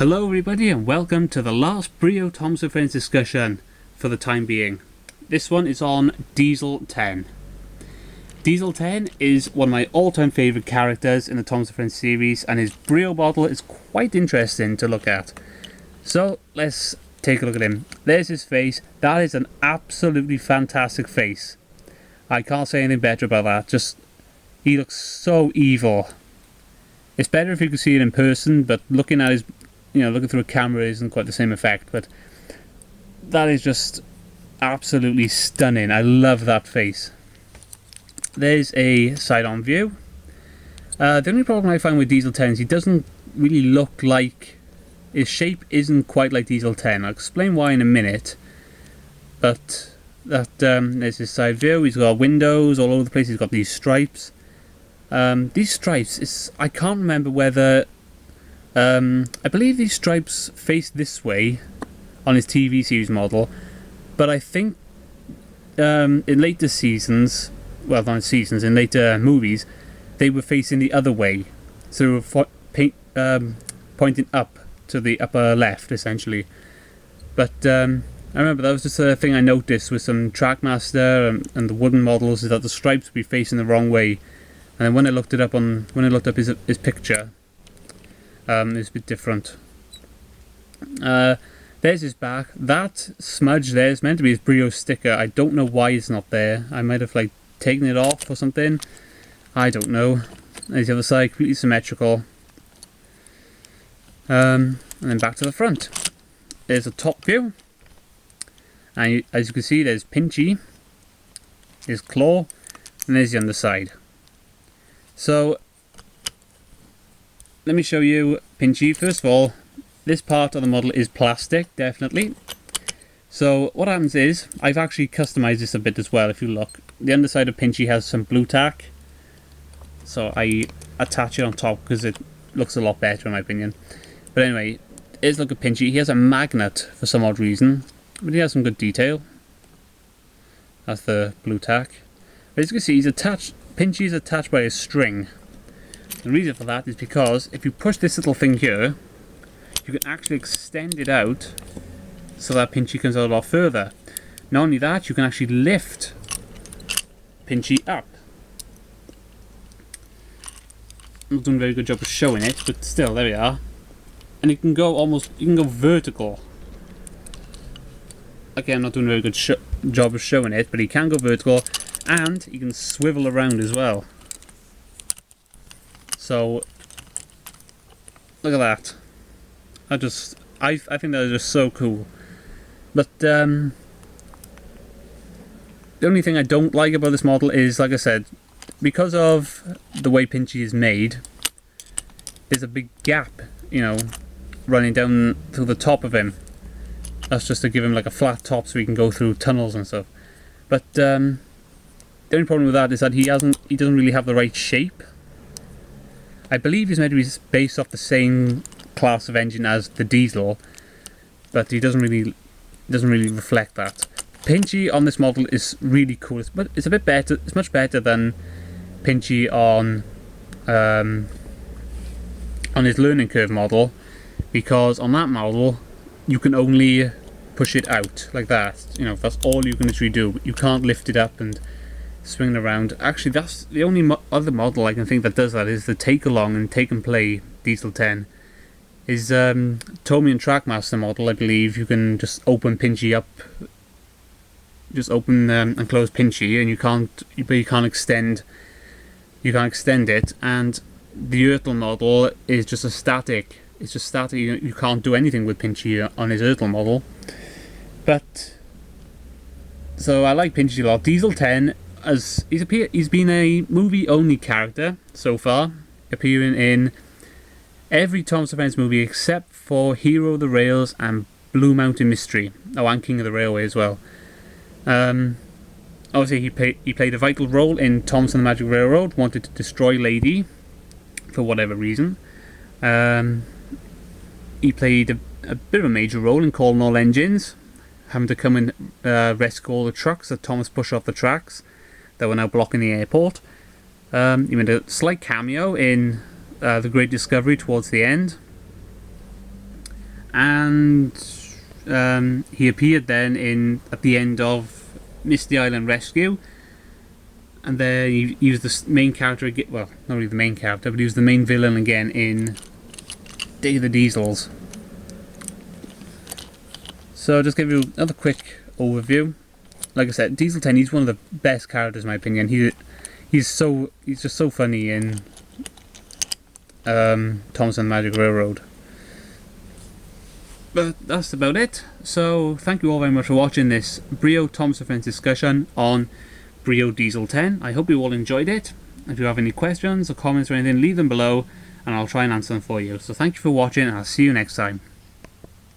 Hello everybody and welcome to the last Brio Thomas & Friends discussion for the time being. This one is on Diesel 10. Diesel 10 is one of my all-time favourite characters in the Thomas & Friends series, and his Brio model is quite interesting to look at. So let's take a look at him. There's his face. That is an absolutely fantastic face. I can't say anything better about that. Just, he looks so evil. It's better if you could see it in person, but looking at his, looking through a camera isn't quite the same effect. But that is just absolutely stunning. I love that face. There's a side-on view. The only problem I find with Diesel 10 is he doesn't really look like, his shape isn't quite like Diesel 10. I'll explain why in a minute. But there's his side view. He's got windows all over the place. He's got these stripes. These stripes, I can't remember whether, I believe these stripes face this way on his TV series model, but I think in later seasons, well not seasons, in later movies, they were facing the other way, so they were pointing up to the upper left essentially. But I remember that was just a thing I noticed with some Trackmaster and the wooden models, is that the stripes would be facing the wrong way. And then when I looked up his picture, it's a bit different. There's his back. That smudge there is meant to be his Brio sticker. I don't know why it's not there. I might have taken it off or something. I don't know. There's the other side, completely symmetrical. And then back to the front. There's a top view. And as you can see, there's Pinchy, his claw, and there's the underside. So, let me show you Pinchy. First of all, this part of the model is plastic, definitely. So, what happens is, I've actually customized this a bit as well, if you look. The underside of Pinchy has some blue tack. So, I attach it on top because it looks a lot better in my opinion. But anyway, here's a look at Pinchy. He has a magnet for some odd reason, but he has some good detail. That's the blue tack. But as you can see, Pinchy is attached by a string. The reason for that is because if you push this little thing here, you can actually extend it out so that Pinchy comes out a lot further. Not only that, you can actually lift Pinchy up. I'm not doing a very good job of showing it, but still, there we are. And you can go vertical. Okay, I'm not doing a very good job of showing it, but he can go vertical. And you can swivel around as well. So look at that. I think that is just so cool. But the only thing I don't like about this model is, like I said, because of the way Pinchy is made, there's a big gap, running down through the top of him. That's just to give him a flat top so he can go through tunnels and stuff. But the only problem with that is that he doesn't really have the right shape. I believe he's meant to be based off the same class of engine as the Diesel, but he doesn't really reflect that. Pinchy on this model is really cool, but it's a bit better. It's much better than Pinchy on his learning curve model, because on that model you can only push it out like that. That's all you can literally do. You can't lift it up and swing it around. Actually, that's the only other model I can think that does that, is the take along and take and play Diesel 10. Is Tommy and Trackmaster model, I believe. You can just open Pinchy up, just open and close Pinchy, and you can't extend it. And the Ertl model is just a static. It's just static. You can't do anything with Pinchy on his Ertl model. But so I like Pinchy a lot. Diesel 10, as he's been a movie-only character so far, appearing in every Thomas & Friends movie except for Hero of the Rails and Blue Mountain Mystery. Oh, and King of the Railway as well. Obviously, he played a vital role in Thomas and the Magic Railroad, wanted to destroy Lady for whatever reason. He played a bit of a major role in Calling All Engines, having to come and rescue all the trucks that Thomas pushed off the tracks that were now blocking the airport. He made a slight cameo in The Great Discovery towards the end. and he appeared then at the end of Misty Island Rescue, and then he was the main character again. Well, not really the main character, but he was the main villain again in Day of the Diesels. So just give you another quick overview. Like I said, Diesel 10, he's one of the best characters in my opinion. He's just so funny in Thomas and the Magic Railroad. But that's about it. So thank you all very much for watching this Brio Thomas and Friends discussion on Brio Diesel 10. I hope you all enjoyed it. If you have any questions or comments or anything, leave them below and I'll try and answer them for you. So thank you for watching and I'll see you next time.